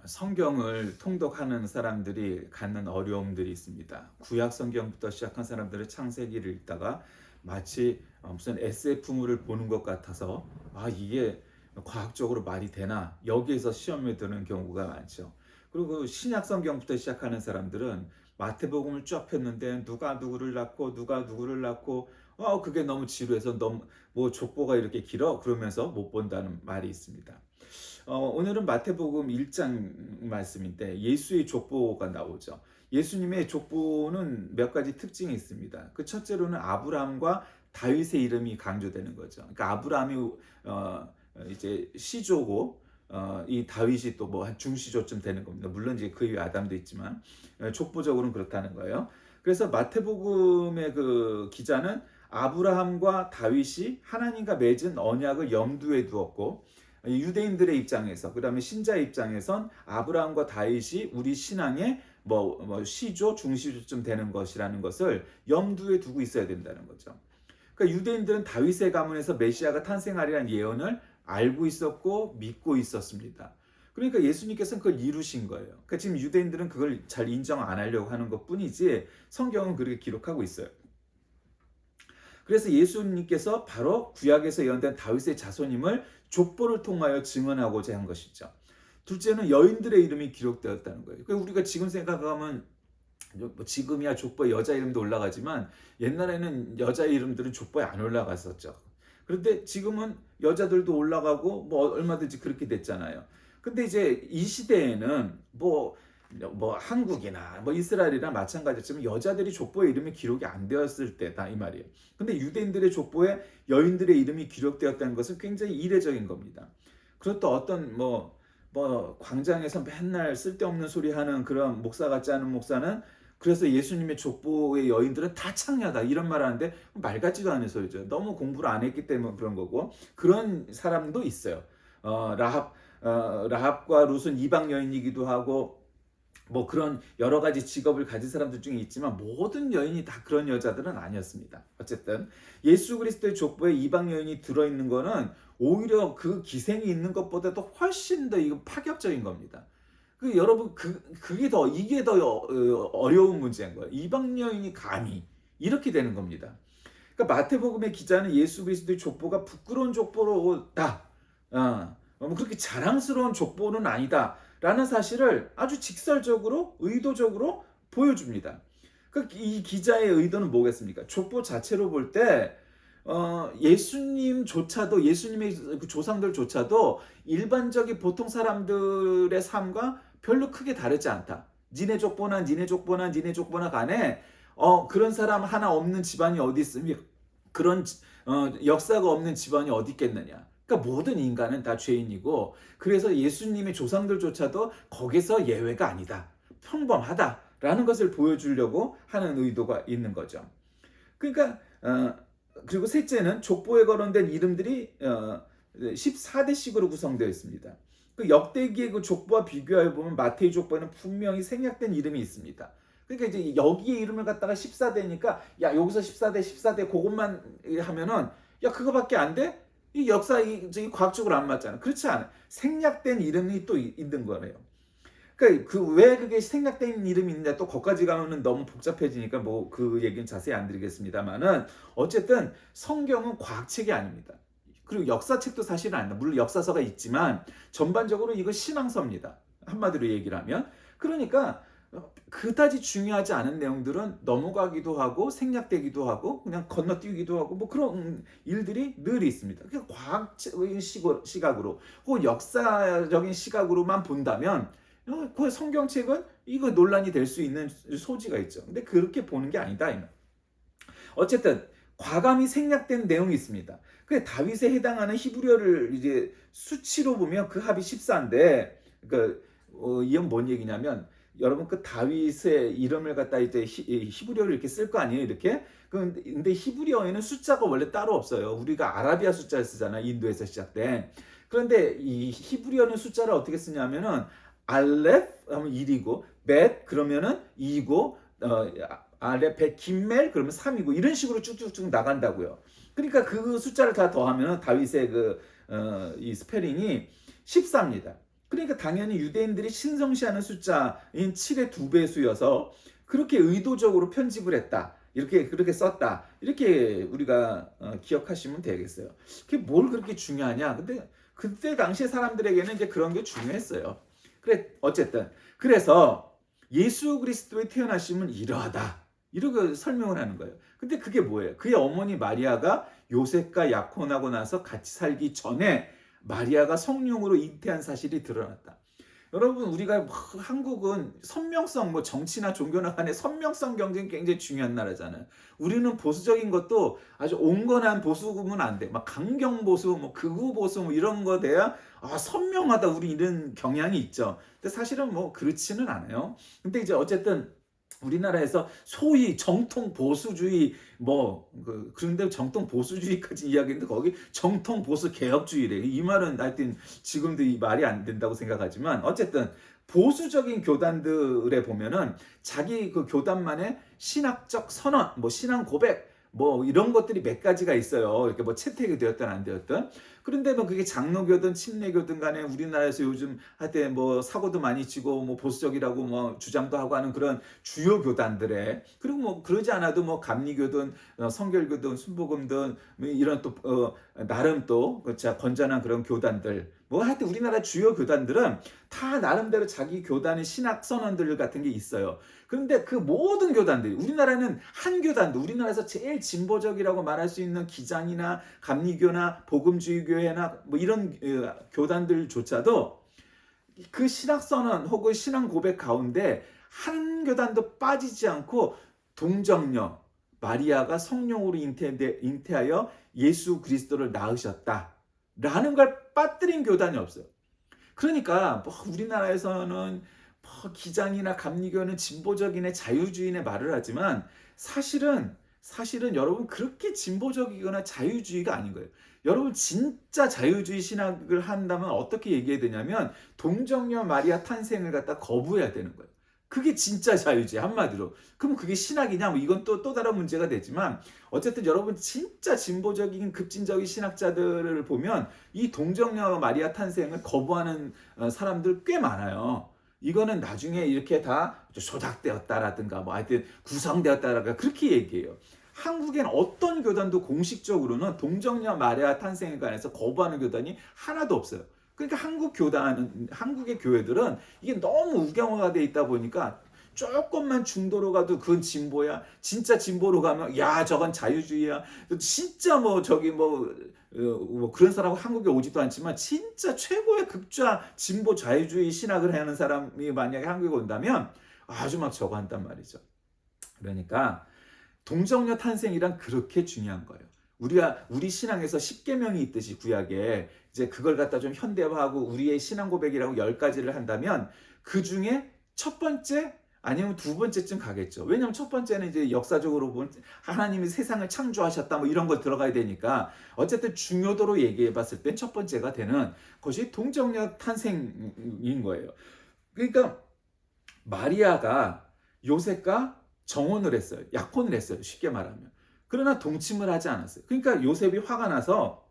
성경을 통독하는 사람들이 갖는 어려움들이 있습니다. 구약 성경부터 시작한 사람들은 창세기를 읽다가 마치 무슨 SF물을 보는 것 같아서 이게 과학적으로 말이 되나 여기에서 시험에 드는 경우가 많죠. 그리고 신약 성경부터 시작하는 사람들은 마태복음을 쭉 폈는데 누가 누구를 낳고 누가 누구를 낳고 그게 너무 지루해서 너무 뭐 족보가 이렇게 길어 그러면서 못 본다는 말이 있습니다. 오늘은 마태복음 1장 말씀인데 예수의 족보가 나오죠. 예수님의 족보는 몇 가지 특징이 있습니다. 그 첫째로는 아브라함과 다윗의 이름이 강조되는 거죠. 그러니까 아브라함이 이제 시조고 이 다윗이 또 뭐 한 중시조쯤 되는 겁니다. 물론 이제 그 위에 아담도 있지만 족보적으로는 그렇다는 거예요. 그래서 마태복음의 그 기자는 아브라함과 다윗이 하나님과 맺은 언약을 염두에 두었고 유대인들의 입장에서 그다음에 신자의 입장에선 아브라함과 다윗이 우리 신앙의 시조 중시조쯤 되는 것이라는 것을 염두에 두고 있어야 된다는 거죠. 그러니까 유대인들은 다윗의 가문에서 메시아가 탄생하리라는 예언을 알고 있었고 믿고 있었습니다. 그러니까 예수님께서는 그걸 이루신 거예요. 그러니까 지금 유대인들은 그걸 잘 인정 안 하려고 하는 것뿐이지 성경은 그렇게 기록하고 있어요. 그래서 예수님께서 바로 구약에서 예언된 다윗의 자손임을 족보를 통하여 증언하고자 한 것이죠. 둘째는 여인들의 이름이 기록되었다는 거예요. 그러니까 우리가 지금 생각하면 지금이야 족보에 여자 이름도 올라가지만 옛날에는 여자 이름들은 족보에 안 올라갔었죠. 그런데 지금은 여자들도 올라가고 얼마든지 그렇게 됐잖아요. 근데 이제 이 시대에는 한국이나 이스라엘이나 마찬가지지만 여자들이 족보에 이름이 기록이 안 되었을 때다 이 말이에요. 근데 유대인들의 족보에 여인들의 이름이 기록되었다는 것은 굉장히 이례적인 겁니다. 그렇다 어떤 광장에서 맨날 쓸데없는 소리 하는 그런 목사 같지 않은 목사는 그래서 예수님의 족보의 여인들은 다 창녀다 이런 말 하는데 말 같지도 않은 소리죠. 너무 공부를 안 했기 때문에 그런 거고 그런 사람도 있어요. 라합과 룻은 이방 여인이기도 하고 그런 여러 가지 직업을 가진 사람들 중에 있지만 모든 여인이 다 그런 여자들은 아니었습니다. 어쨌든 예수 그리스도의 족보에 이방 여인이 들어있는 거는 오히려 그 기생이 있는 것보다도 훨씬 더 이거 파격적인 겁니다. 여러분 이게 더 어려운 문제인 거예요. 이방 여인이 감히 이렇게 되는 겁니다. 그러니까 마태복음의 기자는 예수 그리스도의 족보가 부끄러운 족보로다. 그렇게 자랑스러운 족보는 아니다. 라는 사실을 아주 직설적으로 의도적으로 보여줍니다. 이 기자의 의도는 뭐겠습니까? 족보 자체로 볼 때 예수님조차도 예수님의 그 조상들조차도 일반적인 보통 사람들의 삶과 별로 크게 다르지 않다. 니네 족보나 간에 그런 사람 하나 없는 집안이 어디 있습니까? 그런 역사가 없는 집안이 어디 있겠느냐. 그러니까 모든 인간은 다 죄인이고 그래서 예수님의 조상들조차도 거기서 예외가 아니다. 평범하다라는 것을 보여주려고 하는 의도가 있는 거죠. 그러니까 그리고 셋째는 족보에 거론된 이름들이 14대씩으로 구성되어 있습니다. 그 역대기의 그 족보와 비교해 보면 마태의 족보에는 분명히 생략된 이름이 있습니다. 그러니까 이제 여기에 이름을 갖다가 14대니까 야 여기서 14대 그것만 하면은 야 그거밖에 안 돼? 이 역사 이 과학적으로 안 맞잖아. 그렇지 않아. 생략된 이름이 또 있는 거예요. 그러니까 왜 그게 생략된 이름이 있는데 또 거기까지 가면은 너무 복잡해지니까 그 얘기는 자세히 안 드리겠습니다만은 어쨌든 성경은 과학책이 아닙니다. 그리고 역사책도 사실은 아닙니다. 물론 역사서가 있지만 전반적으로 이거 신앙서입니다. 한마디로 얘기를 하면. 그러니까 그다지 중요하지 않은 내용들은 넘어가기도 하고 생략되기도 하고 그냥 건너뛰기도 하고 그런 일들이 늘 있습니다. 그러니까 과학적인 시각으로 혹은 역사적인 시각으로만 본다면 그 성경책은 이거 논란이 될 수 있는 소지가 있죠. 근데 그렇게 보는 게 아니다. 어쨌든 과감히 생략된 내용이 있습니다. 그 다윗에 해당하는 히브리어를 이제 수치로 보면 그 합이 14인데 이건 뭔 얘기냐면 여러분 그 다윗의 이름을 갖다 이제 히브리어를 이렇게 쓸 거 아니에요 이렇게. 근데 히브리어에는 숫자가 원래 따로 없어요. 우리가 아라비아 숫자를 쓰잖아 인도에서 시작된. 그런데 이 히브리어는 숫자를 어떻게 쓰냐면은 알렙 하면 1이고 벳 그러면은 2고 알렙 벳 김멜 그러면 3이고 이런 식으로 쭉쭉쭉 나간다고요. 그러니까 그 숫자를 다 더하면 다윗의 이 스페링이 14입니다. 그러니까 당연히 유대인들이 신성시하는 숫자인 7의 2배수여서 그렇게 의도적으로 편집을 했다. 이렇게 그렇게 썼다. 이렇게 우리가 기억하시면 되겠어요. 그게 뭘 그렇게 중요하냐? 근데 그때 당시 사람들에게는 이제 그런 게 중요했어요. 그래 어쨌든 그래서 예수 그리스도의 태어나심은 이러하다. 이렇게 설명을 하는 거예요. 근데 그게 뭐예요? 그의 어머니 마리아가 요셉과 약혼하고 나서 같이 살기 전에 마리아가 성령으로 잉태한 사실이 드러났다. 여러분 우리가 한국은 선명성 정치나 종교나 간에 선명성 경쟁이 굉장히 중요한 나라잖아요. 우리는 보수적인 것도 아주 온건한 보수면 안 돼. 막 강경 보수, 극우 보수 이런 거 돼야 선명하다 우리 이런 경향이 있죠. 근데 사실은 그렇지는 않아요. 근데 이제 어쨌든 우리나라에서 소위 정통 보수주의 그런데 정통 보수주의까지 이야기했는데 거기 정통 보수 개혁주의래. 이 말은 하여튼 지금도 이 말이 안 된다고 생각하지만 어쨌든 보수적인 교단들에 보면은 자기 그 교단만의 신학적 선언, 신앙 고백 이런 것들이 몇 가지가 있어요. 이렇게 채택이 되었든 안 되었든. 그런데 그게 장로교든 침례교든 간에 우리나라에서 요즘 하여튼 사고도 많이 치고 보수적이라고 주장도 하고 하는 그런 주요 교단들의 그리고 그러지 않아도 감리교든 성결교든 순복음든 이런 또 나름 또 건전한 그런 교단들 하여튼 우리나라 주요 교단들은 다 나름대로 자기 교단의 신학 선언들 같은 게 있어요. 그런데 그 모든 교단들이 우리나라는 한 교단도 우리나라에서 제일 진보적이라고 말할 수 있는 기장이나 감리교나 복음주의 교회나 이런 교단들조차도 그 신학 선언 혹은 신앙 고백 가운데 한 교단도 빠지지 않고 동정녀 마리아가 성령으로 잉태하여 예수 그리스도를 낳으셨다라는 걸 빠뜨린 교단이 없어요. 그러니까 우리나라에서는 기장이나 감리교는 진보적이네 자유주의네 말을 하지만 사실은 여러분 그렇게 진보적이거나 자유주의가 아닌 거예요. 여러분 진짜 자유주의 신학을 한다면 어떻게 얘기해야 되냐면 동정녀 마리아 탄생을 갖다 거부해야 되는 거예요. 그게 진짜 자유주의 한마디로. 그럼 그게 신학이냐? 이건 또 다른 문제가 되지만 어쨌든 여러분 진짜 진보적인 급진적인 신학자들을 보면 이 동정녀 마리아 탄생을 거부하는 사람들 꽤 많아요. 이거는 나중에 이렇게 다 조작되었다라든가 하여튼 구성되었다라든가 그렇게 얘기해요. 한국엔 어떤 교단도 공식적으로는 동정녀 마리아 탄생에 관해서 거부하는 교단이 하나도 없어요. 그러니까 한국의 교회들은 이게 너무 우경화가 돼 있다 보니까 조금만 중도로 가도 그건 진보야. 진짜 진보로 가면 야 저건 자유주의야. 진짜 그런 사람 한국에 오지도 않지만 진짜 최고의 극좌 진보 자유주의 신학을 하는 사람이 만약에 한국에 온다면 아주 저거 한단 말이죠. 그러니까 동정녀 탄생이란 그렇게 중요한 거예요. 우리 신앙에서 10계명이 있듯이 구약에 이제 그걸 갖다 좀 현대화하고 우리의 신앙 고백이라고 10가지를 한다면 그 중에 첫 번째 아니면 두 번째쯤 가겠죠. 왜냐하면 첫 번째는 이제 역사적으로 보면 하나님이 세상을 창조하셨다 이런 거 들어가야 되니까 어쨌든 중요도로 얘기해 봤을 땐 첫 번째가 되는 것이 동정녀 탄생인 거예요. 그러니까 마리아가 요셉과 정혼을 했어요. 약혼을 했어요. 쉽게 말하면. 그러나 동침을 하지 않았어요. 그러니까 요셉이 화가 나서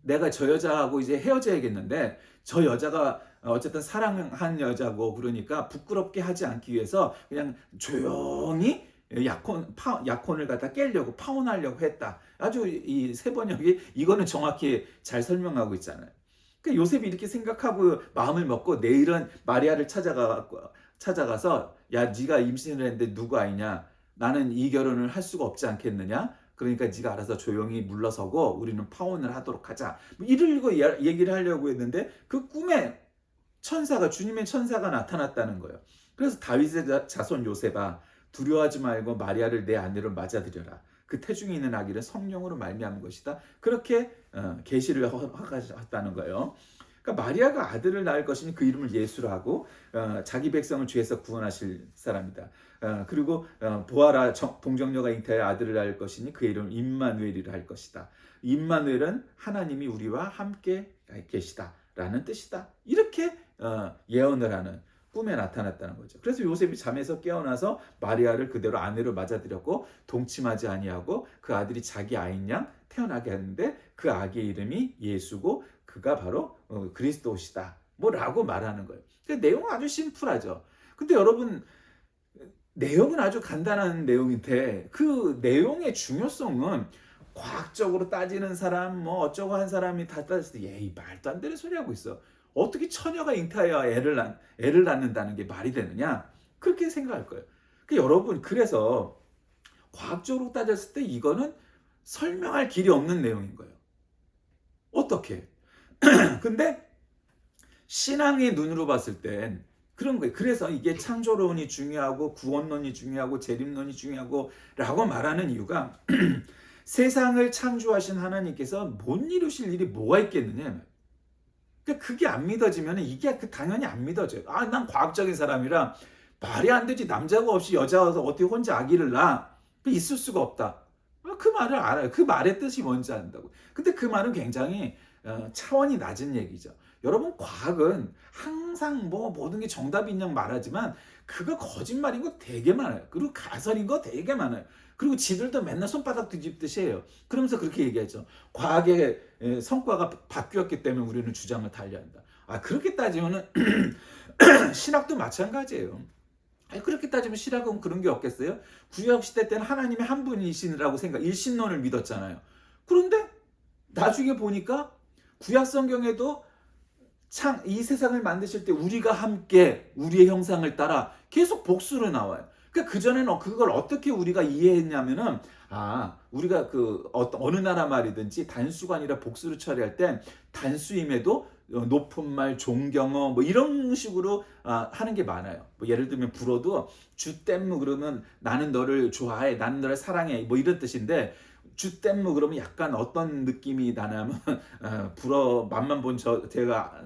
내가 저 여자하고 이제 헤어져야겠는데 저 여자가 어쨌든 사랑한 여자고 그러니까 부끄럽게 하지 않기 위해서 그냥 조용히 약혼을 갖다 깨려고 파혼하려고 했다. 아주 이 세번역이 이거는 정확히 잘 설명하고 있잖아요. 그러니까 요셉이 이렇게 생각하고 마음을 먹고 내일은 마리아를 찾아가서 야 네가 임신을 했는데 누구 아이냐? 나는 이 결혼을 할 수가 없지 않겠느냐? 그러니까 네가 알아서 조용히 물러서고 우리는 파혼을 하도록 하자. 이러고 얘기를 하려고 했는데 그 꿈에 주님의 천사가 나타났다는 거예요. 그래서 다윗의 자손 요셉아 두려워하지 말고 마리아를 내 아내로 맞아들여라. 그 태중에 있는 아기를 성령으로 말미암은 것이다. 그렇게 계시를 허가하셨다는 거예요. 그러니까 마리아가 아들을 낳을 것이니 그 이름을 예수라 하고 자기 백성을 죄에서 구원하실 사람이다. 그리고 보아라 동정녀가 잉태하여 아들을 낳을 것이니 그 이름을 임마누엘이라 할 것이다. 임마누엘은 하나님이 우리와 함께 계시다 라는 뜻이다. 이렇게 예언을 하는 꿈에 나타났다는 거죠. 그래서 요셉이 잠에서 깨어나서 마리아를 그대로 아내로 맞아들였고 동침하지 아니하고 그 아들이 자기 아인 양 태어나게 했는데 그 아기의 이름이 예수고 그가 바로 그리스도시다. 뭐라고 말하는 거예요. 그러니까 내용은 아주 심플하죠. 근데 여러분 내용은 아주 간단한 내용인데 그 내용의 중요성은 과학적으로 따지는 사람 뭐 어쩌고 한 사람이 다 따졌을 때 이 말도 안 되는 소리 하고 있어. 어떻게 처녀가 잉타해야 애를 낳는다는 게 말이 되느냐? 그렇게 생각할 거예요. 여러분 그래서 과학적으로 따졌을 때 이거는 설명할 길이 없는 내용인 거예요. 어떻게? 근데 신앙의 눈으로 봤을 땐 그런 거예요. 그래서 이게 창조론이 중요하고 구원론이 중요하고 재림론이 중요하고 라고 말하는 이유가 세상을 창조하신 하나님께서 못 이루실 일이 뭐가 있겠느냐. 그러니까 그게 안 믿어지면 이게 당연히 안 믿어져요. 아, 난 과학적인 사람이라 말이 안 되지. 남자가 없이 여자가 어떻게 혼자 아기를 낳아. 있을 수가 없다. 그 말을 알아요. 그 말의 뜻이 뭔지 안다고. 근데 그 말은 굉장히 차원이 낮은 얘기죠. 여러분 과학은 항상 뭐 모든 게 정답인 양 말하지만 그거 거짓말인 거 되게 많아요. 그리고 가설인 거 되게 많아요. 그리고 지들도 맨날 손바닥 뒤집듯이 해요. 그러면서 그렇게 얘기하죠. 과학의 성과가 바뀌었기 때문에 우리는 주장을 달리한다. 아 그렇게 따지면은 신학도 마찬가지예요. 그렇게 따지면 신학은 그런 게 없겠어요? 구약시대 때는 하나님이 한 분이시라고 일신론을 믿었잖아요. 그런데 나중에 보니까 구약 성경에도 이 세상을 만드실 때 우리가 함께 우리의 형상을 따라 계속 복수로 나와요. 그러니까 그전에는 그걸 어떻게 우리가 이해했냐면은 우리가 어느 나라 말이든지 단수가 아니라 복수로 처리할 땐 단수임에도 높은 말, 존경어 뭐 이런 식으로 하는 게 많아요. 뭐 예를 들면 불어도 주댐무 그러면 나는 너를 좋아해, 나는 너를 사랑해 뭐 이런 뜻인데 주댐무 그러면 약간 어떤 느낌이 나냐면 불어 맛만 본 제가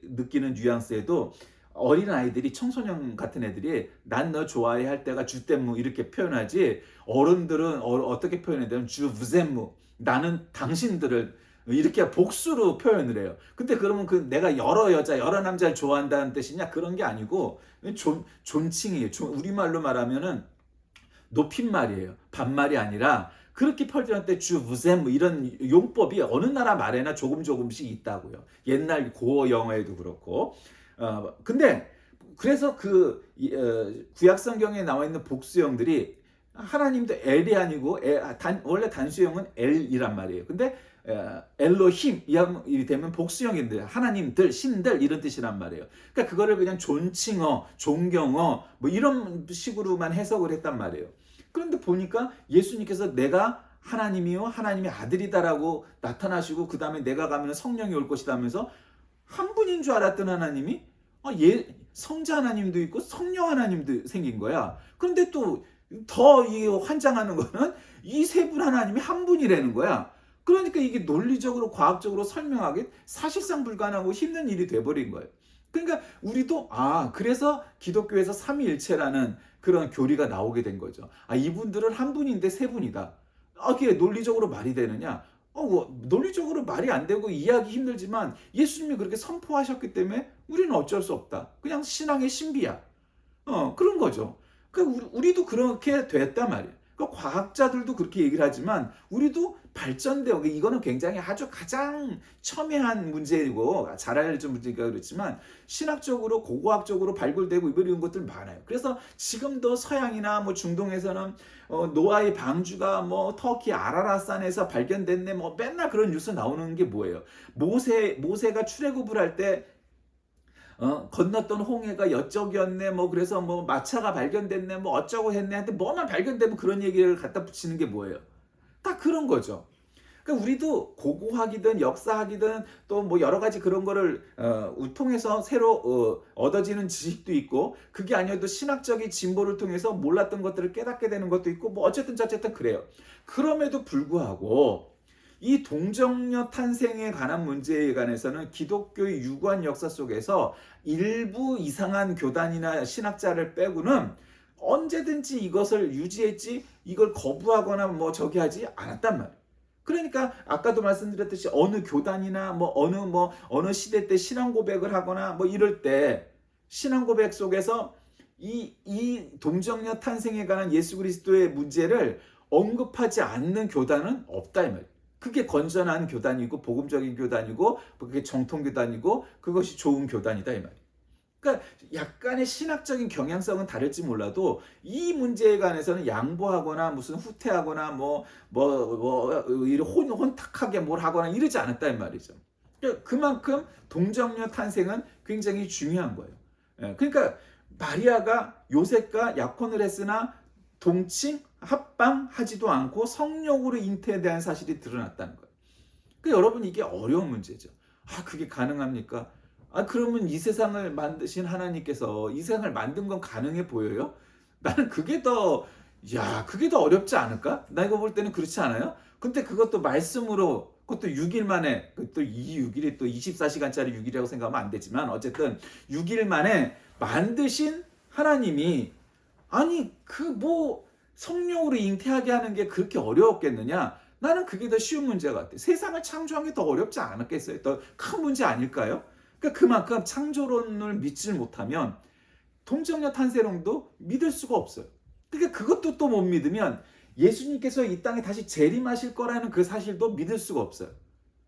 느끼는 뉘앙스에도 어린 아이들이 청소년 같은 애들이 난 너 좋아해 할 때가 주댐무 이렇게 표현하지 어른들은 어떻게 표현해야 되면 주브셈무 나는 당신들을 이렇게 복수로 표현을 해요. 근데 그러면 내가 여러 여자 여러 남자를 좋아한다는 뜻이냐 그런 게 아니고 존칭이에요. 우리말로 말하면은 높임말이에요. 반말이 아니라 그렇게 표현할 때 주브셈 뭐 이런 용법이 어느 나라 말에나 조금씩 있다고요. 옛날 고어 영어에도 그렇고. 근데 그래서 구약 성경에 나와 있는 복수형들이 하나님도 엘이 아니고 원래 단수형은 엘이란 말이에요. 근데 엘로힘 이 되면 복수형인데 하나님들, 신들 이런 뜻이란 말이에요. 그러니까 그거를 그냥 존칭어, 존경어 뭐 이런 식으로만 해석을 했단 말이에요. 그런데 보니까 예수님께서 내가 하나님이요 하나님의 아들이다라고 나타나시고 그 다음에 내가 가면 성령이 올 것이다 하면서 한 분인 줄 알았던 하나님이 성자 하나님도 있고 성령 하나님도 생긴 거야. 그런데 또 더 환장하는 거는 이 세 분 하나님이 한 분이라는 거야. 그러니까 이게 논리적으로 과학적으로 설명하기 사실상 불가능하고 힘든 일이 돼버린 거예요. 그러니까 우리도 그래서 기독교에서 삼위일체라는 그런 교리가 나오게 된 거죠. 이분들은 한 분인데 세 분이다. 그게 논리적으로 말이 되느냐? 논리적으로 말이 안 되고 이해하기 힘들지만 예수님이 그렇게 선포하셨기 때문에 우리는 어쩔 수 없다. 그냥 신앙의 신비야. 그런 거죠. 그러니까 우리도 그렇게 됐단 말이에요. 그러니까 과학자들도 그렇게 얘기를 하지만 우리도 발전되고 이거는 굉장히 아주 가장 첨예한 문제이고 잘 알려진 문제니까 그렇지만 신학적으로 고고학적으로 발굴되고 이런 것들 많아요. 그래서 지금도 서양이나 뭐 중동에서는 노아의 방주가 뭐 터키 아라라산에서 발견됐네 뭐 맨날 그런 뉴스 나오는 게 뭐예요? 모세가 출애굽을 할 때 건넜던 홍해가 여쪽이었네 뭐 그래서 뭐 마차가 발견됐네 뭐 어쩌고 했네 한데 뭐만 발견되면 그런 얘기를 갖다 붙이는 게 뭐예요? 다 그런 거죠. 그러니까 우리도 고고학이든 역사학이든 또 뭐 여러 가지 그런 거를 통해서 새로 얻어지는 지식도 있고 그게 아니어도 신학적인 진보를 통해서 몰랐던 것들을 깨닫게 되는 것도 있고 뭐 어쨌든 그래요. 그럼에도 불구하고 이 동정녀 탄생에 관한 문제에 관해서는 기독교의 유구한 역사 속에서 일부 이상한 교단이나 신학자를 빼고는 언제든지 이것을 유지했지 이걸 거부하거나 뭐 저기 하지 않았단 말이에요. 그러니까 아까도 말씀드렸듯이 어느 교단이나 뭐 어느 시대 때 신앙 고백을 하거나 뭐 이럴 때 신앙 고백 속에서 이 동정녀 탄생에 관한 예수 그리스도의 문제를 언급하지 않는 교단은 없다 이 말이에요. 그게 건전한 교단이고 복음적인 교단이고 그게 정통 교단이고 그것이 좋은 교단이다 이 말이에요. 그러니까 약간의 신학적인 경향성은 다를지 몰라도 이 문제에 관해서는 양보하거나 무슨 후퇴하거나 혼탁하게 뭘 하거나 이러지 않았다 이 말이죠. 그러니까 그만큼 동정녀 탄생은 굉장히 중요한 거예요. 그러니까 마리아가 요셉과 약혼을 했으나 동침 합방하지도 않고 성령으로 잉태에 대한 사실이 드러났다는 거예요. 그러니까 여러분 이게 어려운 문제죠. 그게 가능합니까? 그러면 이 세상을 만드신 하나님께서 이 세상을 만든 건 가능해 보여요? 나는 그게 더 어렵지 않을까? 나 이거 볼 때는 그렇지 않아요? 근데 그것도 말씀으로, 그것도 6일 만에, 또 이 6일이 또 24시간짜리 6일이라고 생각하면 안 되지만, 어쨌든 6일 만에 만드신 하나님이, 성령으로 잉태하게 하는 게 그렇게 어려웠겠느냐? 나는 그게 더 쉬운 문제 같아. 세상을 창조한 게 더 어렵지 않았겠어요? 더 큰 문제 아닐까요? 그러니까 그만큼 창조론을 믿지 못하면 동정녀 탄생론도 믿을 수가 없어요. 그러니까 그것도 또 못 믿으면 예수님께서 이 땅에 다시 재림하실 거라는 그 사실도 믿을 수가 없어요.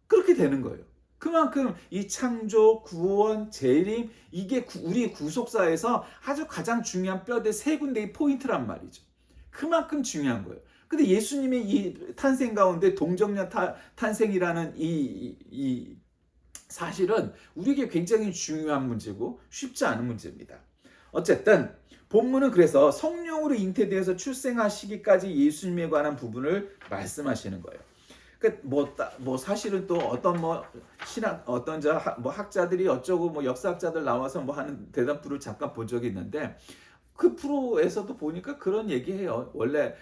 그렇게 되는 거예요. 그만큼 이 창조, 구원, 재림 이게 우리 구속사에서 아주 가장 중요한 뼈대 세 군데의 포인트란 말이죠. 그만큼 중요한 거예요. 근데 예수님의 이 탄생 가운데 동정녀 탄생이라는 이 사실은 우리에게 굉장히 중요한 문제고 쉽지 않은 문제입니다. 어쨌든 본문은 그래서 성령으로 잉태되어서 출생하시기까지 예수님에 관한 부분을 말씀하시는 거예요. 그러니까 사실은 또 어떤 신학 학자들이 어쩌고 역사학자들 나와서 하는 대담 프로를 잠깐 본 적이 있는데 그 프로에서도 보니까 그런 얘기해요. 원래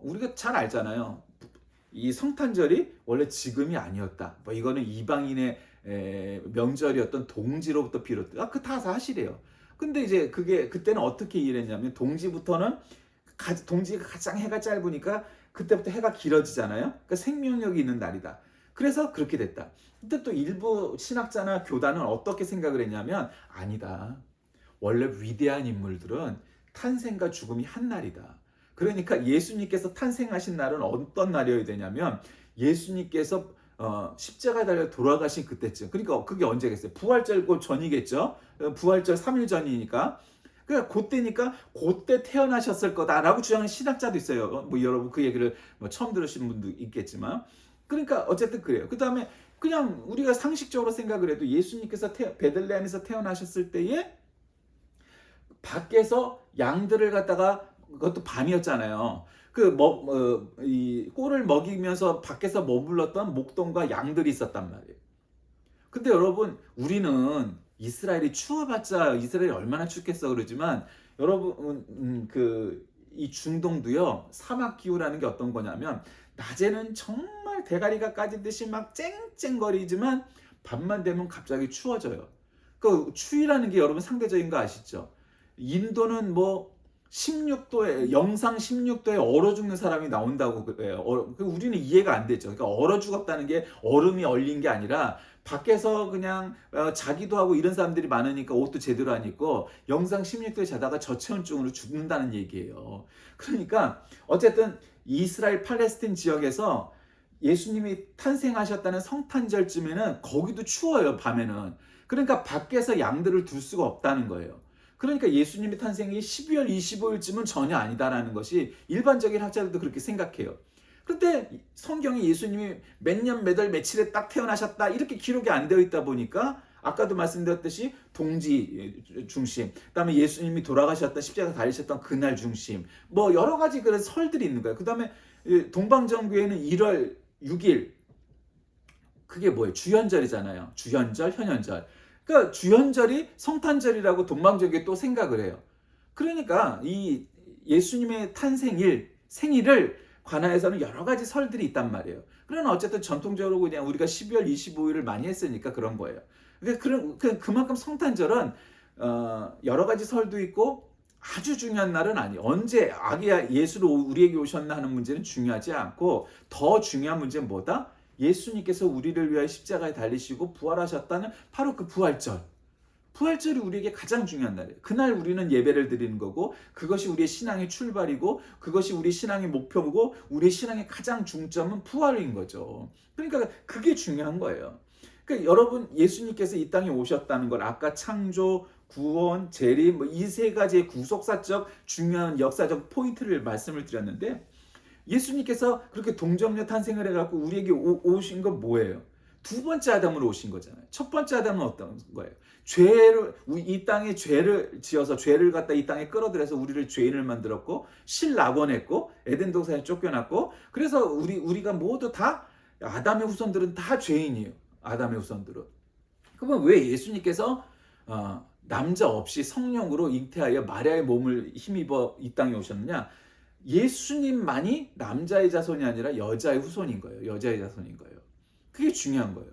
우리가 잘 알잖아요. 이 성탄절이 원래 지금이 아니었다. 이거는 이방인의 명절이었던 동지로부터 비롯돼. 그 다 사실이에요. 근데 이제 그때는 어떻게 일했냐면 동지가 가장 해가 짧으니까 그때부터 해가 길어지잖아요. 그러니까 생명력이 있는 날이다. 그래서 그렇게 됐다. 근데 또 일부 신학자나 교단은 어떻게 생각을 했냐면 아니다. 원래 위대한 인물들은 탄생과 죽음이 한 날이다. 그러니까 예수님께서 탄생하신 날은 어떤 날이어야 되냐면 예수님께서 십자가에 달려 돌아가신 그때쯤. 그러니까 그게 언제겠어요? 부활절 곧 전이겠죠. 부활절 3일 전이니까. 그러니까 그때니까 그때 태어나셨을 거다라고 주장하는 신학자도 있어요. 여러분 그 얘기를 처음 들으신 분도 있겠지만. 그러니까 어쨌든 그래요. 그 다음에 그냥 우리가 상식적으로 생각을 해도 예수님께서 베들레헴에서 태어나셨을 때에 밖에서 양들을 갖다가 그것도 밤이었잖아요. 이 꼴을 먹이면서 밖에서 머물렀던 목동과 양들이 있었단 말이에요. 근데 여러분 우리는 이스라엘이 추워봤자 이스라엘이 얼마나 춥겠어 그러지만 여러분 이 중동도요 사막 기후라는 게 어떤 거냐면 낮에는 정말 대가리가 까지듯이 막 쨍쨍거리지만 밤만 되면 갑자기 추워져요. 그 추위라는 게 여러분 상대적인 거 아시죠? 인도는 16도에 영상 16도에 얼어 죽는 사람이 나온다고 그래요. 우리는 이해가 안 되죠. 그러니까 얼어 죽었다는 게 얼음이 얼린 게 아니라 밖에서 그냥 자기도 하고 이런 사람들이 많으니까 옷도 제대로 안 입고 영상 16도에 자다가 저체온증으로 죽는다는 얘기예요. 그러니까 어쨌든 이스라엘 팔레스틴 지역에서 예수님이 탄생하셨다는 성탄절쯤에는 거기도 추워요, 밤에는. 그러니까 밖에서 양들을 둘 수가 없다는 거예요. 그러니까 예수님의 탄생이 12월 25일쯤은 전혀 아니다라는 것이 일반적인 학자들도 그렇게 생각해요. 그런데 성경에 예수님이 몇 년 몇 월 며칠에 딱 태어나셨다 이렇게 기록이 안 되어 있다 보니까 아까도 말씀드렸듯이 동지 중심, 그다음에 예수님이 돌아가셨던 십자가 달리셨던 그날 중심, 여러 가지 그런 설들이 있는 거예요. 그다음에 동방정교회는 1월 6일 그게 뭐예요? 주현절이잖아요. 주현절, 현현절. 그러니까 주현절이 성탄절이라고 동방정교회 또 생각을 해요. 그러니까 이 예수님의 생일을 관하여서는 여러 가지 설들이 있단 말이에요. 그러나 어쨌든 전통적으로 그냥 우리가 12월 25일을 많이 했으니까 그런 거예요. 그만큼 성탄절은 여러 가지 설도 있고 아주 중요한 날은 아니에요. 언제 아기 예수로 우리에게 오셨나 하는 문제는 중요하지 않고 더 중요한 문제는 뭐다? 예수님께서 우리를 위하여 십자가에 달리시고 부활하셨다는 바로 그 부활절. 부활절이 우리에게 가장 중요한 날이에요. 그날 우리는 예배를 드리는 거고 그것이 우리의 신앙의 출발이고 그것이 우리 신앙의 목표고 우리의 신앙의 가장 중점은 부활인 거죠. 그러니까 그게 중요한 거예요. 그러니까 여러분 예수님께서 이 땅에 오셨다는 걸 아까 창조, 구원, 재림 이 세 가지의 구속사적 중요한 역사적 포인트를 말씀을 드렸는데 예수님께서 그렇게 동정녀 탄생을 해갖고 우리에게 오신 건 뭐예요? 두 번째 아담으로 오신 거잖아요. 첫 번째 아담은 어떤 거예요? 죄를 이 땅에 죄를 지어서 죄를 갖다 이 땅에 끌어들여서 우리를 죄인을 만들었고 실낙원했고 에덴 동산에 쫓겨났고 그래서 우리가 모두 다 아담의 후손들은 다 죄인이에요. 아담의 후손들은. 그러면 왜 예수님께서 남자 없이 성령으로 잉태하여 마리아의 몸을 힘입어 이 땅에 오셨느냐? 예수님만이 남자의 자손이 아니라 여자의 후손인 거예요. 여자의 자손인 거예요. 그게 중요한 거예요.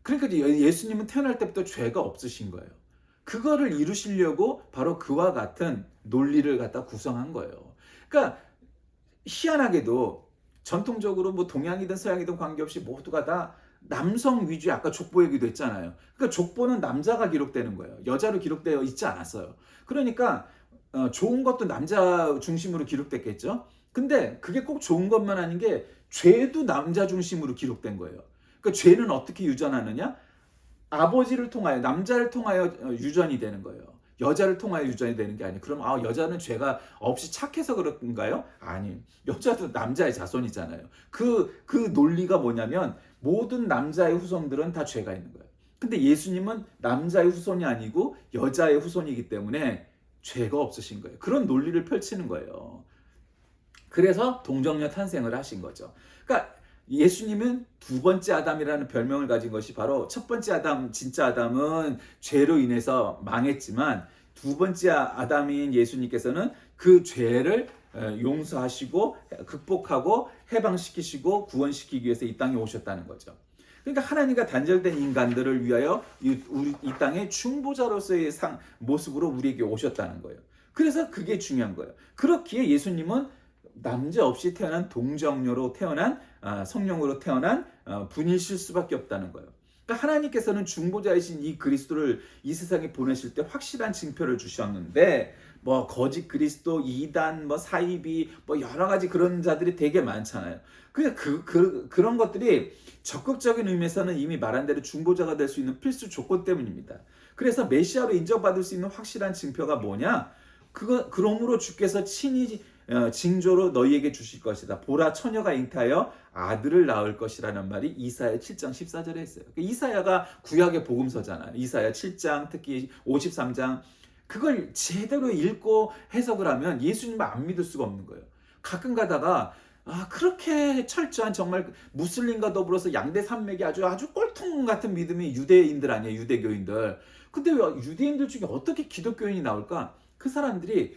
그러니까 예수님은 태어날 때부터 죄가 없으신 거예요. 그거를 이루시려고 바로 그와 같은 논리를 갖다 구성한 거예요. 그러니까 희한하게도 전통적으로 뭐 동양이든 서양이든 관계없이 모두가 다 남성 위주의 아까 족보 얘기도 했잖아요. 그러니까 족보는 남자가 기록되는 거예요. 여자로 기록되어 있지 않았어요. 그러니까 좋은 것도 남자 중심으로 기록됐겠죠. 근데 그게 꼭 좋은 것만 아닌 게 죄도 남자 중심으로 기록된 거예요. 그러니까 죄는 어떻게 유전하느냐? 아버지를 통하여 남자를 통하여 유전이 되는 거예요. 여자를 통하여 유전이 되는 게 아니에요. 그럼 여자는 죄가 없이 착해서 그런가요? 아니, 여자도 남자의 자손이잖아요. 그 논리가 뭐냐면 모든 남자의 후손들은 다 죄가 있는 거예요. 근데 예수님은 남자의 후손이 아니고 여자의 후손이기 때문에 죄가 없으신 거예요. 그런 논리를 펼치는 거예요. 그래서 동정녀 탄생을 하신 거죠. 그러니까 예수님은 두 번째 아담이라는 별명을 가진 것이 바로 첫 번째 아담, 진짜 아담은 죄로 인해서 망했지만 두 번째 아담인 예수님께서는 그 죄를 용서하시고 극복하고 해방시키시고 구원시키기 위해서 이 땅에 오셨다는 거죠. 그러니까 하나님과 단절된 인간들을 위하여 이 땅의 중보자로서의 모습으로 우리에게 오셨다는 거예요. 그래서 그게 중요한 거예요. 그렇기에 예수님은 남자 없이 태어난 동정녀로 태어난 성령으로 태어난 분이실 수밖에 없다는 거예요. 그러니까 하나님께서는 중보자이신 이 그리스도를 이 세상에 보내실 때 확실한 징표를 주셨는데 뭐 거짓 그리스도, 이단, 뭐 사이비, 뭐 여러 가지 그런 자들이 되게 많잖아요. 그런 것들이 적극적인 의미에서는 이미 말한 대로 중보자가 될 수 있는 필수 조건 때문입니다. 그래서 메시아로 인정받을 수 있는 확실한 징표가 뭐냐? 그러므로 주께서 친히 징조로 너희에게 주실 것이다. 보라 처녀가 잉태하여 아들을 낳을 것이라는 말이 이사야 7장 14절에 있어요. 이사야가 구약의 복음서잖아요. 이사야 7장 특히 53장 그걸 제대로 읽고 해석을 하면 예수님을 안 믿을 수가 없는 거예요. 가끔 가다가 그렇게 철저한 정말 무슬림과 더불어서 양대 산맥이 아주 꼴통 같은 믿음이 유대인들 아니에요. 유대교인들. 근데 왜 유대인들 중에 어떻게 기독교인이 나올까? 그 사람들이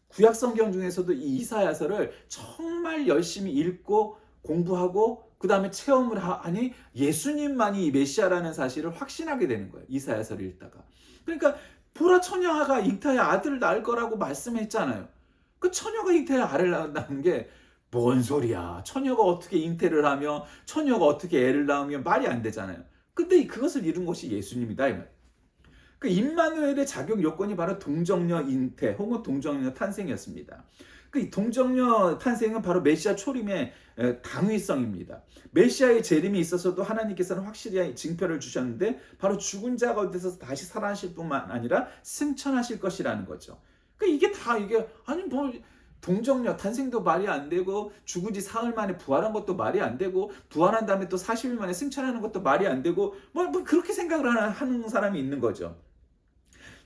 구약 성경 중에서도 이 이사야서를 정말 열심히 읽고 공부하고 그 다음에 체험을 하니 예수님만이 메시아라는 사실을 확신하게 되는 거예요. 이사야서를 읽다가. 그러니까 보라 처녀가 잉태하여 아들을 낳을 거라고 말씀했잖아요. 그 처녀가 잉태하여 아들을 낳는 게 뭔 소리야. 처녀가 어떻게 잉태를 하며 처녀가 어떻게 애를 낳으면 말이 안 되잖아요. 근데 그것을 이룬 것이 예수님이다 이 말. 그 임마누엘의 자격 요건이 바로 동정녀 잉태 혹은 동정녀 탄생이었습니다. 그 동정녀 탄생은 바로 메시아 초림의 당위성입니다. 메시아의 재림이 있어서도 하나님께서는 확실히 징표를 주셨는데 바로 죽은 자 가운데서 다시 살아나실 뿐만 아니라 승천하실 것이라는 거죠. 그러니까 이게 아니 뭐 동정녀 탄생도 말이 안 되고 죽은 지 사흘 만에 부활한 것도 말이 안 되고 부활한 다음에 또 40일 만에 승천하는 것도 말이 안 되고 뭐 그렇게 생각을 하는 사람이 있는 거죠.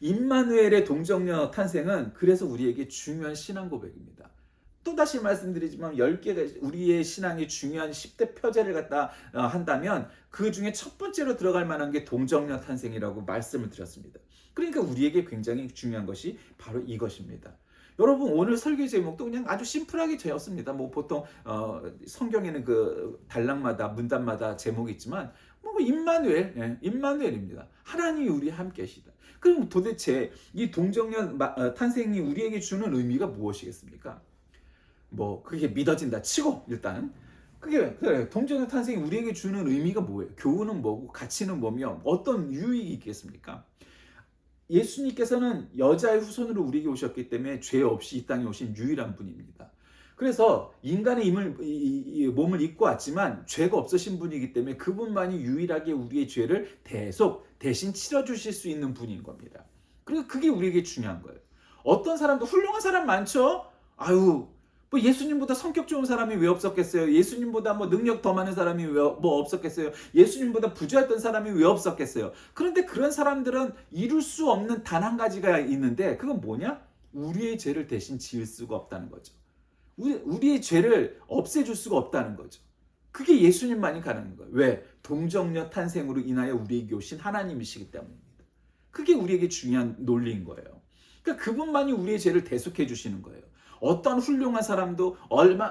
임마누엘의 동정녀 탄생은 그래서 우리에게 중요한 신앙 고백입니다. 또다시 말씀드리지만 10개가 우리의 신앙의 중요한 10대 표제를 갖다 한다면 그 중에 첫 번째로 들어갈 만한 게 동정녀 탄생이라고 말씀을 드렸습니다. 그러니까 우리에게 굉장히 중요한 것이 바로 이것입니다. 여러분 오늘 설교 제목도 그냥 아주 심플하게 되었습니다. 뭐 보통 성경에는 그 단락마다 문단마다 제목이 있지만 뭐 임마누엘, 임마누엘입니다. 하나님이 우리 함께 계시다. 그럼 도대체 이 동정녀 탄생이 우리에게 주는 의미가 무엇이겠습니까? 뭐 그게 믿어진다 치고 일단 그게 그래, 동정녀 탄생이 우리에게 주는 의미가 뭐예요? 교훈은 뭐고 가치는 뭐며 어떤 유익이 있겠습니까? 예수님께서는 여자의 후손으로 우리에게 오셨기 때문에 죄 없이 이 땅에 오신 유일한 분입니다. 그래서 인간의 몸을 입고 왔지만 죄가 없으신 분이기 때문에 그분만이 유일하게 우리의 죄를 대신 치러주실 수 있는 분인 겁니다. 그리고 그게 우리에게 중요한 거예요. 어떤 사람도 훌륭한 사람 많죠? 아유, 뭐 예수님보다 성격 좋은 사람이 왜 없었겠어요? 예수님보다 뭐 능력 더 많은 사람이 왜 뭐 없었겠어요? 예수님보다 부자였던 사람이 왜 없었겠어요? 그런데 그런 사람들은 이룰 수 없는 단 한 가지가 있는데 그건 뭐냐? 우리의 죄를 대신 지을 수가 없다는 거죠. 우리의 죄를 없애줄 수가 없다는 거죠. 그게 예수님만이 가능한 거예요. 왜? 동정녀 탄생으로 인하여 우리에게 오신 하나님이시기 때문입니다. 그게 우리에게 중요한 논리인 거예요. 그러니까 그분만이 우리의 죄를 대속해 주시는 거예요. 어떤 훌륭한 사람도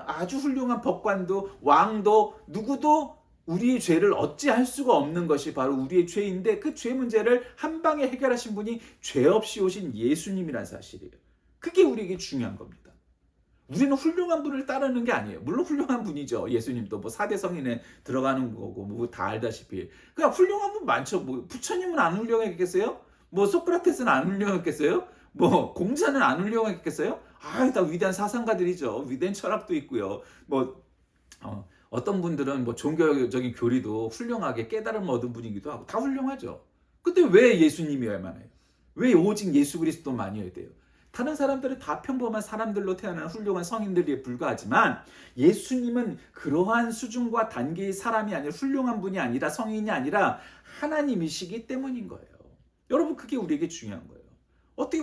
아주 훌륭한 법관도 왕도 누구도 우리의 죄를 어찌할 수가 없는 것이 바로 우리의 죄인데 그 죄 문제를 한 방에 해결하신 분이 죄 없이 오신 예수님이라는 사실이에요. 그게 우리에게 중요한 겁니다. 우리는 훌륭한 분을 따르는 게 아니에요. 물론 훌륭한 분이죠. 예수님도 뭐 4대 성인에 들어가는 거고 뭐 다 알다시피. 그냥 훌륭한 분 많죠. 뭐 부처님은 안 훌륭했겠어요? 뭐 소크라테스는 안 훌륭했겠어요? 뭐 공자는 안 훌륭했겠어요? 다 위대한 사상가들이죠. 위대한 철학도 있고요. 뭐 어떤 분들은 뭐 종교적인 교리도 훌륭하게 깨달음 얻은 분이기도 하고 다 훌륭하죠. 근데 왜 예수님이어야만 해요? 왜 오직 예수 그리스도만이어야 돼요? 다른 사람들은 다 평범한 사람들로 태어난 훌륭한 성인들에 불과하지만 예수님은 그러한 수준과 단계의 사람이 아니라 훌륭한 분이 아니라 성인이 아니라 하나님이시기 때문인 거예요. 여러분 그게 우리에게 중요한 거예요. 어떻게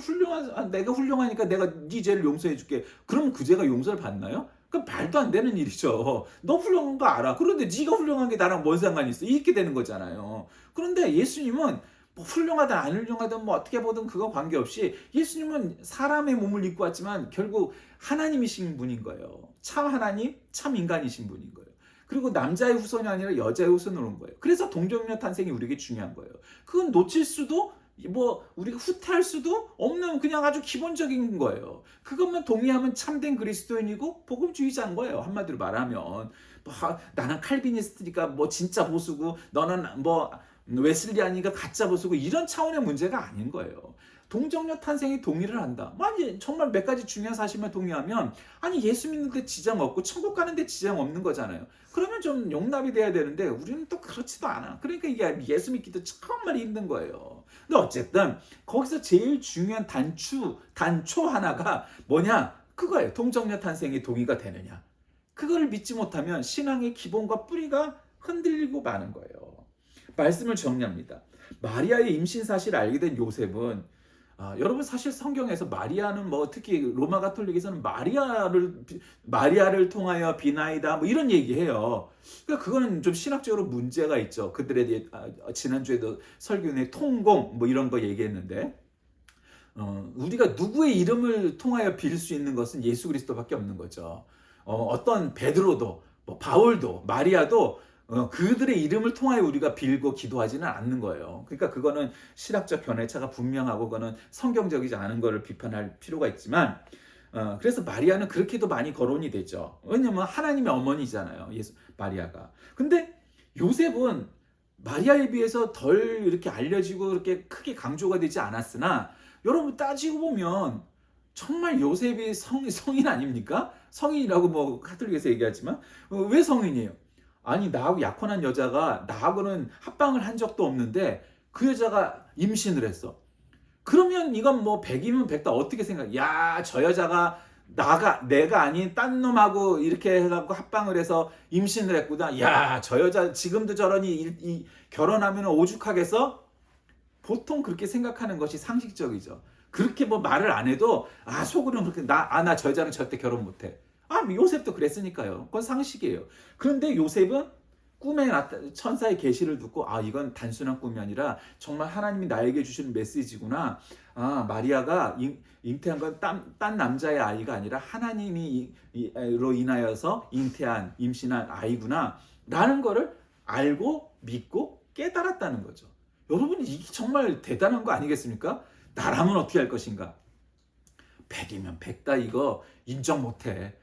내가 훌륭하니까 내가 네 죄를 용서해 줄게. 그럼 그 죄가 용서를 받나요? 그럼 말도 안 되는 일이죠. 너 훌륭한 거 알아. 그런데 네가 훌륭한 게 나랑 뭔 상관이 있어? 이렇게 되는 거잖아요. 그런데 예수님은 뭐 훌륭하든 안 훌륭하든 뭐 어떻게 보든 그거 관계없이 예수님은 사람의 몸을 입고 왔지만 결국 하나님이신 분인 거예요. 참 하나님, 참 인간이신 분인 거예요. 그리고 남자의 후손이 아니라 여자의 후손으로 온 거예요. 그래서 동정녀 탄생이 우리에게 중요한 거예요. 그건 놓칠 수도 뭐 우리가 후퇴할 수도 없는 그냥 아주 기본적인 거예요. 그것만 동의하면 참된 그리스도인이고 복음주의자인 거예요. 한마디로 말하면 뭐, 나는 칼비니스트니까 뭐 진짜 보수고 너는 뭐 웨슬리안이가 가짜 보수고 이런 차원의 문제가 아닌 거예요. 동정녀 탄생에 동의를 한다. 아니 정말 몇 가지 중요한 사실만 동의하면 아니 예수 믿는데 지장 없고 천국 가는데 지장 없는 거잖아요. 그러면 좀 용납이 돼야 되는데 우리는 또 그렇지도 않아. 그러니까 이게 예수 믿기도 정말 힘든 거예요. 근데 어쨌든 거기서 제일 중요한 단초 하나가 뭐냐? 그거예요. 동정녀 탄생에 동의가 되느냐. 그거를 믿지 못하면 신앙의 기본과 뿌리가 흔들리고 마는 거예요. 말씀을 정리합니다. 마리아의 임신 사실을 알게 된 요셉은 여러분 사실 성경에서 마리아는 뭐 특히 로마 가톨릭에서는 마리아를 통하여 비나이다 뭐 이런 얘기해요. 그러니까 그거는 좀 신학적으로 문제가 있죠. 그들에 지난주에도 설교에 통공 뭐 이런 거 얘기했는데 우리가 누구의 이름을 통하여 빌 수 있는 것은 예수 그리스도밖에 없는 거죠. 어떤 베드로도 뭐 바울도 마리아도 그들의 이름을 통하여 우리가 빌고 기도하지는 않는 거예요. 그러니까 그거는 신학적 견해차가 분명하고 그거는 성경적이지 않은 것을 비판할 필요가 있지만 그래서 마리아는 그렇게도 많이 거론이 되죠. 왜냐면 하나님의 어머니잖아요. 마리아가. 근데 요셉은 마리아에 비해서 덜 이렇게 알려지고 그렇게 크게 강조가 되지 않았으나 여러분 따지고 보면 정말 요셉이 성인 아닙니까? 성인이라고 뭐 카톨릭에서 얘기하지만 왜 성인이에요? 아니 나하고 약혼한 여자가 나하고는 합방을 한 적도 없는데 그 여자가 임신을 했어. 그러면 이건 뭐 100이면 100다 어떻게 생각해? 야, 저 여자가 내가 아닌 딴 놈하고 이렇게 해갖고 합방을 해서 임신을 했구나. 야, 저 여자 지금도 저러니 결혼하면 오죽하겠어? 보통 그렇게 생각하는 것이 상식적이죠. 그렇게 뭐 말을 안 해도 속으로는 그렇게 나 저 여자는 절대 결혼 못해. 요셉도 그랬으니까요. 그건 상식이에요. 그런데 요셉은 꿈에 천사의 계시를 듣고 이건 단순한 꿈이 아니라 정말 하나님이 나에게 주시는 메시지구나. 마리아가 잉태한 건 딴 남자의 아이가 아니라 하나님이로 인하여서 임신한 아이구나 라는 거를 알고 믿고 깨달았다는 거죠. 여러분 이게 정말 대단한 거 아니겠습니까? 나라면 어떻게 할 것인가? 100이면 100다 이거 인정 못해.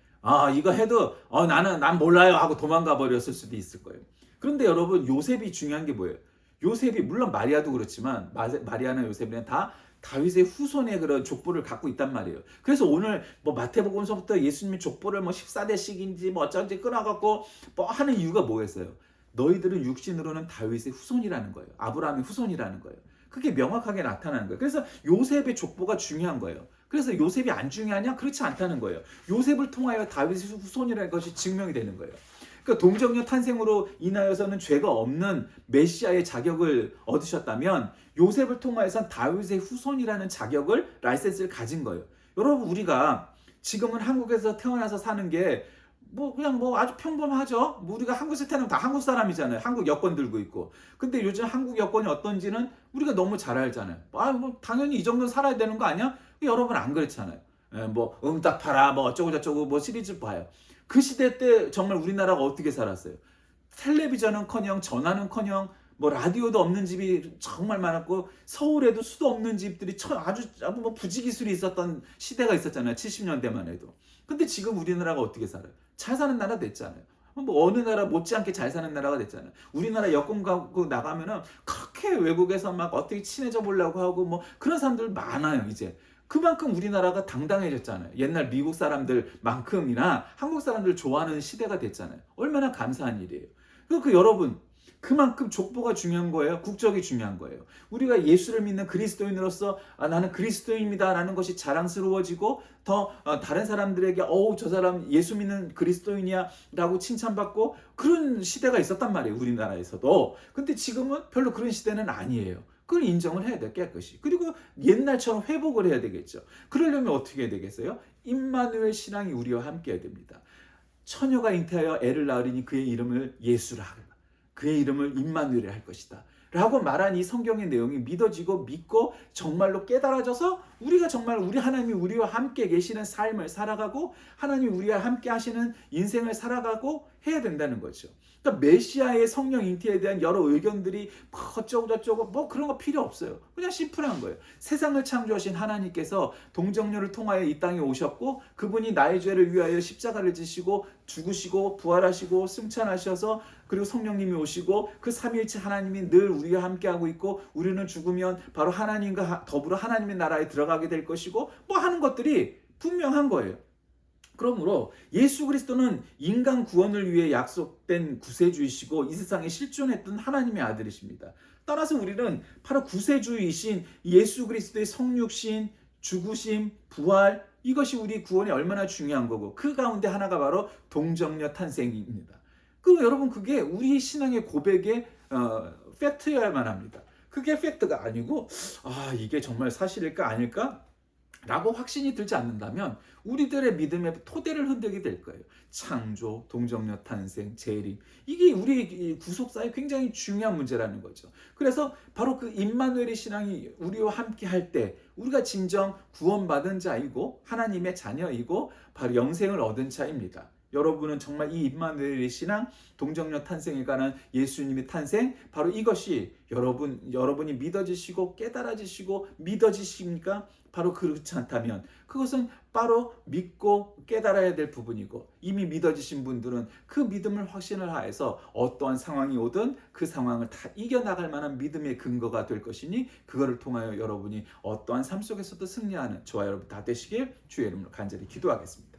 이거 해도 난 몰라요 하고 도망가 버렸을 수도 있을 거예요. 그런데 여러분 요셉이 중요한 게 뭐예요? 요셉이 물론 마리아도 그렇지만 마리아나 요셉은 다 다윗의 후손의 그런 족보를 갖고 있단 말이에요. 그래서 오늘 뭐 마태복음서부터 예수님의 족보를 뭐 14대씩인지 뭐 어쩐지 끊어갖고 뭐 하는 이유가 뭐였어요? 너희들은 육신으로는 다윗의 후손이라는 거예요. 아브라함의 후손이라는 거예요. 그게 명확하게 나타나는 거예요. 그래서 요셉의 족보가 중요한 거예요. 그래서 요셉이 안 중요하냐? 그렇지 않다는 거예요. 요셉을 통하여 다윗의 후손이라는 것이 증명이 되는 거예요. 그러니까 동정녀 탄생으로 인하여서는 죄가 없는 메시아의 자격을 얻으셨다면 요셉을 통하여선 다윗의 후손이라는 자격을 라이센스를 가진 거예요. 여러분 우리가 지금은 한국에서 태어나서 사는 게 뭐 그냥 뭐 아주 평범하죠. 뭐 우리가 한국에서 태어나면 다 한국 사람이잖아요. 한국 여권 들고 있고. 근데 요즘 한국 여권이 어떤지는 우리가 너무 잘 알잖아요. 아, 뭐 당연히 이 정도는 살아야 되는 거 아니야? 여러분 안 그렇잖아요. 예, 뭐 응답하라 뭐 어쩌고 저쩌고 뭐 시리즈 봐요. 그 시대 때 정말 우리나라가 어떻게 살았어요? 텔레비전은커녕 전화는커녕 뭐 라디오도 없는 집이 정말 많았고 서울에도 수도 없는 집들이 아주 뭐 부지기술이 있었던 시대가 있었잖아요. 70년대만 해도. 근데 지금 우리나라가 어떻게 살아요? 잘 사는 나라 됐잖아요. 뭐 어느 나라 못지않게 잘 사는 나라가 됐잖아요. 우리나라 여권 갖고 나가면은 그렇게 외국에서 막 어떻게 친해져 보려고 하고 뭐 그런 사람들 많아요 이제. 그만큼 우리나라가 당당해졌잖아요. 옛날 미국 사람들만큼이나 한국 사람들 좋아하는 시대가 됐잖아요. 얼마나 감사한 일이에요. 그 여러분 그만큼 족보가 중요한 거예요. 국적이 중요한 거예요. 우리가 예수를 믿는 그리스도인으로서 나는 그리스도인이다 라는 것이 자랑스러워지고 더 다른 사람들에게 저 사람 예수 믿는 그리스도인이야 라고 칭찬받고 그런 시대가 있었단 말이에요. 우리나라에서도. 근데 지금은 별로 그런 시대는 아니에요. 그걸 인정을 해야 돼 깨끗이. 그리고 옛날처럼 회복을 해야 되겠죠. 그러려면 어떻게 해야 되겠어요? 임마누엘 신앙이 우리와 함께 해야 됩니다. 처녀가 잉태하여 애를 낳으리니 그의 이름을 예수라 하라. 그의 이름을 임마누엘이라 할 것이다. 라고 말한 이 성경의 내용이 믿어지고 믿고 정말로 깨달아져서 우리가 정말 우리 하나님이 우리와 함께 계시는 삶을 살아가고 하나님이 우리와 함께 하시는 인생을 살아가고 해야 된다는 거죠. 그러니까 메시아의 성령 잉태에 대한 여러 의견들이 뭐 어쩌고 저쩌고 뭐 그런 거 필요 없어요. 그냥 심플한 거예요. 세상을 창조하신 하나님께서 동정녀를 통하여 이 땅에 오셨고 그분이 나의 죄를 위하여 십자가를 지시고 죽으시고 부활하시고 승천하셔서 그리고 성령님이 오시고 그 삼위일체 하나님이 늘 우리와 함께하고 있고 우리는 죽으면 바로 하나님과 더불어 하나님의 나라에 들어가게 될 것이고 뭐 하는 것들이 분명한 거예요. 그러므로 예수 그리스도는 인간 구원을 위해 약속된 구세주이시고 이 세상에 실존했던 하나님의 아들이십니다. 따라서 우리는 바로 구세주이신 예수 그리스도의 성육신, 죽으심, 부활 이것이 우리 구원이 얼마나 중요한 거고 그 가운데 하나가 바로 동정녀 탄생입니다. 여러분 그게 우리 신앙의 고백의 팩트여야만 합니다. 그게 팩트가 아니고 이게 정말 사실일까 아닐까? 라고 확신이 들지 않는다면 우리들의 믿음의 토대를 흔들게 될 거예요. 창조, 동정녀 탄생, 재림 이게 우리 구속사에 굉장히 중요한 문제라는 거죠. 그래서 바로 그 임마누엘의 신앙이 우리와 함께 할 때 우리가 진정 구원받은 자이고 하나님의 자녀이고 바로 영생을 얻은 자입니다. 여러분은 정말 이 임마누엘의 신앙, 동정녀 탄생에 관한 예수님의 탄생 바로 이것이 여러분이 믿어지시고 깨달아지시고 믿어지십니까? 바로 그렇지 않다면 그것은 바로 믿고 깨달아야 될 부분이고 이미 믿어지신 분들은 그 믿음을 확신을 하여서 어떠한 상황이 오든 그 상황을 다 이겨나갈 만한 믿음의 근거가 될 것이니 그거를 통하여 여러분이 어떠한 삶 속에서도 승리하는 저와 여러분 다 되시길 주의 이름으로 간절히 기도하겠습니다.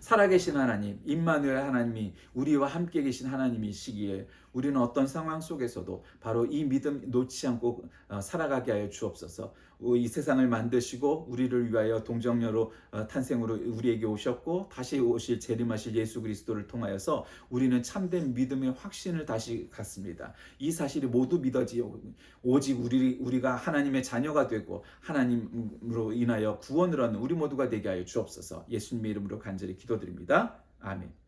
살아계신 하나님, 임마누엘 하나님이 우리와 함께 계신 하나님이시기에 우리는 어떤 상황 속에서도 바로 이 믿음 놓지 않고 살아가게 하여 주옵소서. 이 세상을 만드시고 우리를 위하여 동정녀로 탄생으로 우리에게 오셨고 다시 오실 재림하실 예수 그리스도를 통하여서 우리는 참된 믿음의 확신을 다시 갖습니다. 이 사실이 모두 믿어지고 오직 우리가 하나님의 자녀가 되고 하나님으로 인하여 구원을 얻는 우리 모두가 되게 하여 주옵소서. 예수님의 이름으로 간절히 기도드립니다. 아멘.